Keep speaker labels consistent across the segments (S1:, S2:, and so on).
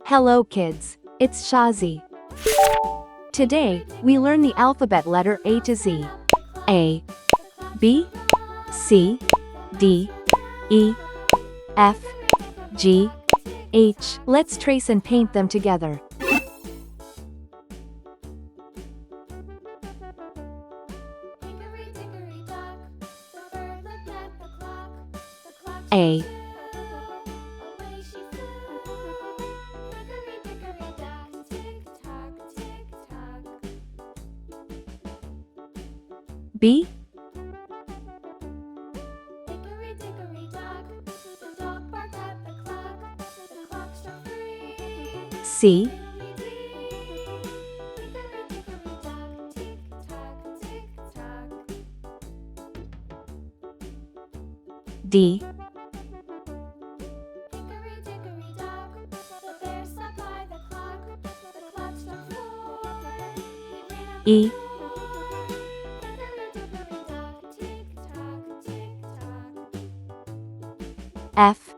S1: Hello kids, it's Shazi. Today, we learn the alphabet letter A to Z. A, B, C, D, E, F, G, H. Let's trace and paint them together. A, B, C, D, E, F,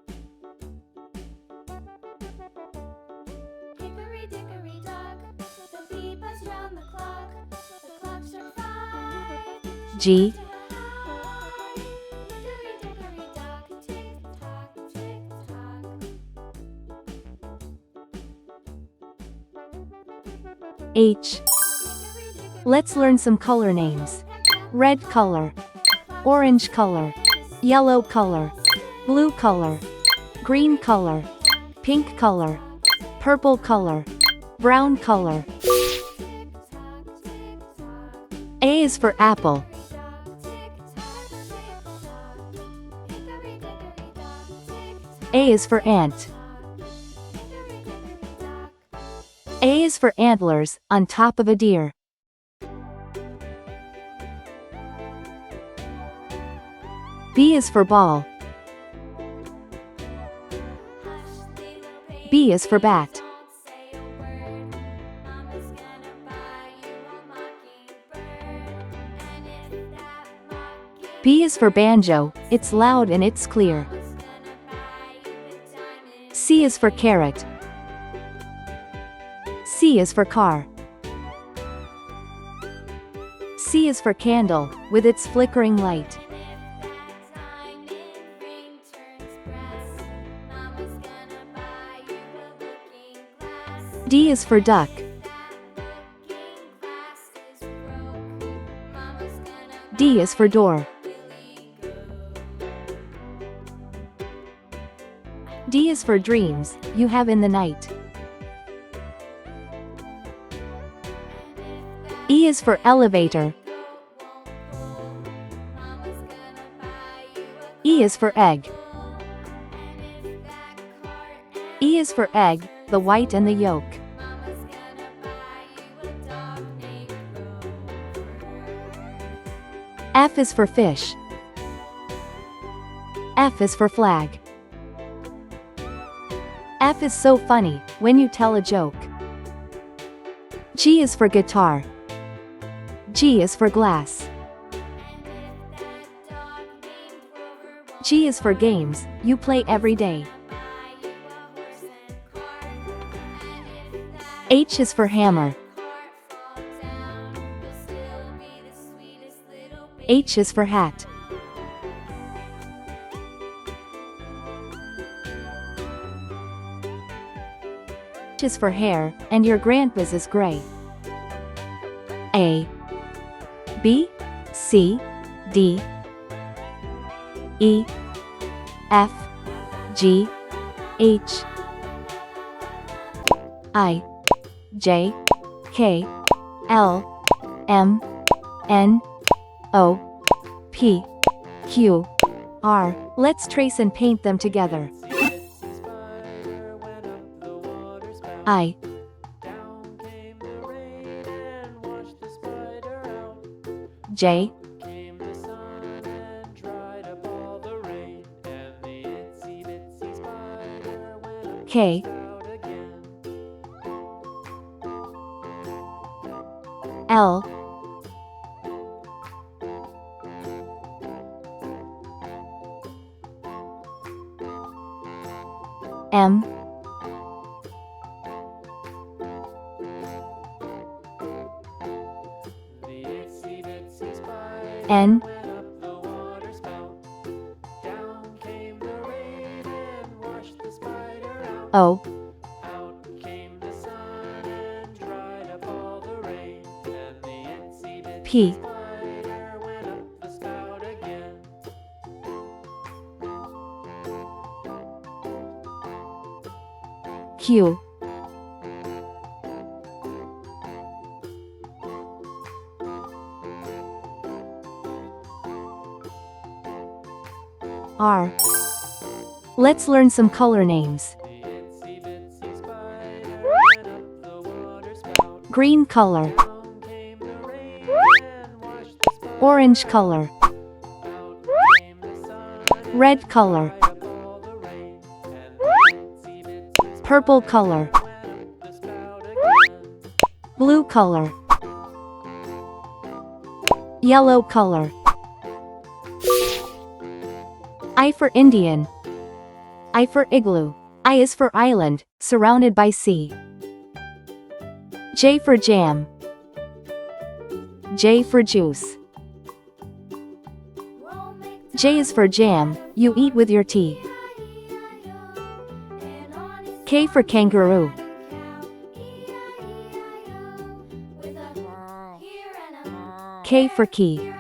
S1: G, H. Let's learn some color names. Red color, orange color, yellow color, blue color, green color, pink color, purple color, brown color. A is for apple. A is for ant. A is for antlers, on top of a deer. B is for ball. B is for bat. B is for banjo, it's loud and it's clear. C is for carrot. C is for car. C is for candle, with its flickering light. D is for duck. D is for door. D is for dreams, you have in the night. E is for elevator. E is for egg. E is for egg, the white and the yolk. F is for fish. F is for flag. F is so funny, when you tell a joke. G is for guitar. G is for glass. G is for games, you play every day. H is for hammer. H is for hat. H is for hair, and your grandpa's is gray. A, B, C, D, E, F, G, H, I, J, K, L, M, N, O, P, Q, R. Let's trace and paint them together. I, J, K, L, M, N, O, P, Q, R. Let's learn some color names. Green color, orange color, red color, purple color, blue color, yellow color. I for Indian. I for igloo. I is for island, surrounded by sea. J for jam. J for juice. J is for jam, you eat with your tea. K for kangaroo. K for key.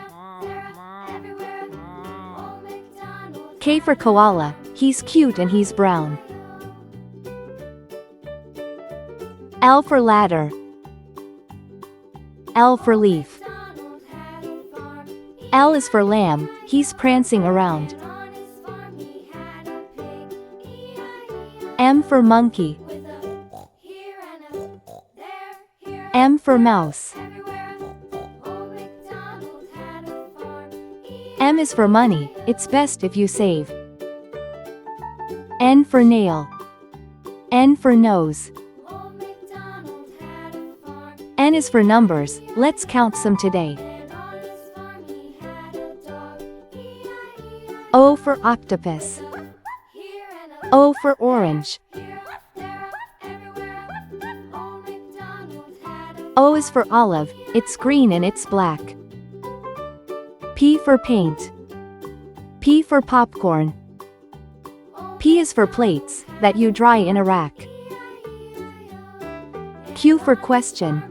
S1: K for koala, he's cute and he's brown. L for ladder. L for leaf. L is for lamb, he's prancing around. M for monkey. M for mouse. M is for money, it's best if you save. N for nail. N for nose. N is for numbers, let's count some today. O for octopus. O for orange. O is for olive, it's green and it's black. P for paint. P for popcorn. P is for plates, that you dry in a rack. Q for question.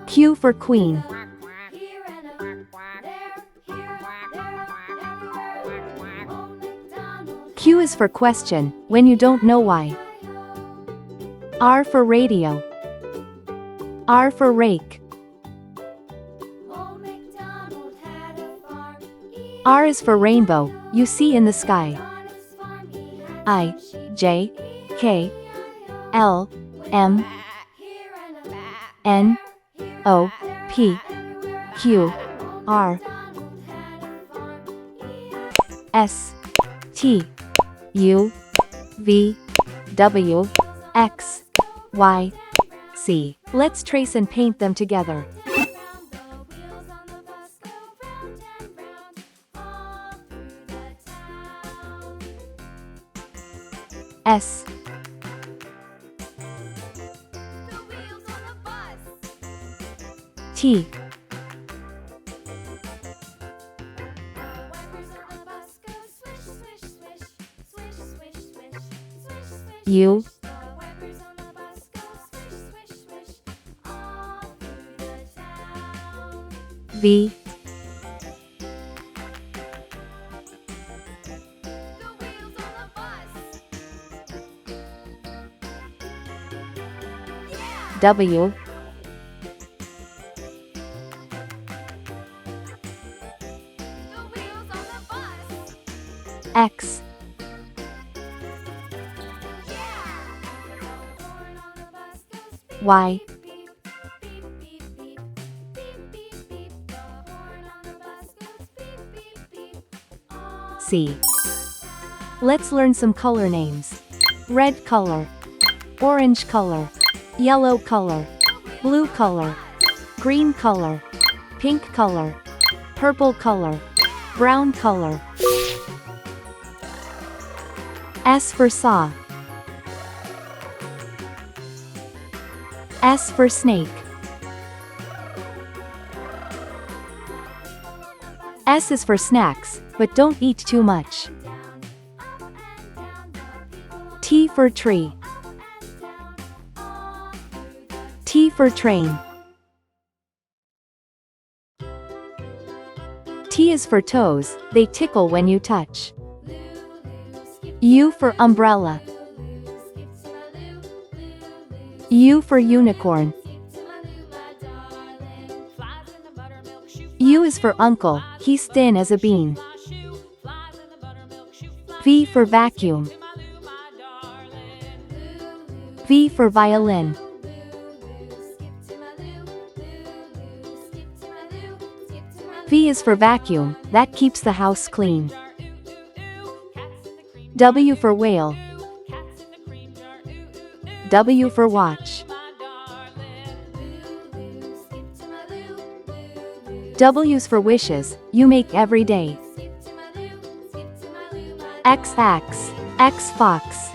S1: Q for queen. Q is for question, when you don't know why. R for radio. R for rake. R is for rainbow, you see in the sky. I, J, K, L, M, N, O, P, Q, R, S, T, U, V, W, X, Y, Z. Let's trace and paint them together. S, T, U, V, W, X, Y, Z. Let's learn some color names. Red color, orange color, yellow color, blue color, green color, pink color, purple color, brown color. S for saw. S for snake. S is for snacks, but don't eat too much. T for tree. T for train. T is for toes, they tickle when you touch. U for umbrella. U for unicorn. U is for uncle, he's thin as a bean. V for vacuum. V for violin. V is for vacuum, that keeps the house clean. W for whale. W for watch. W's for wishes, you make every day. X axe, X fox.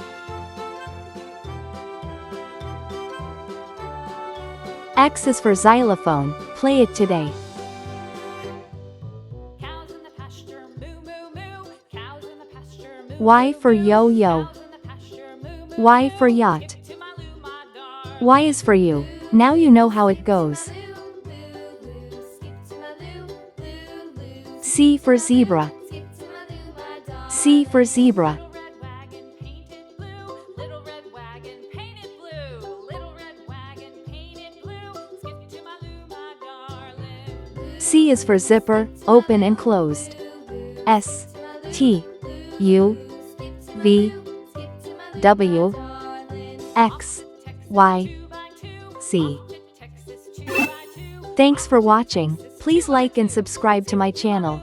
S1: X is for xylophone, play it today. Y for yo-yo. Y for yacht. Y is for you, now you know how it goes. C for zebra. C for zebra. C is for zipper, open and closed. S, T, U, V, W, X, Y, Z. Thanks for watching. Please like and subscribe to my channel.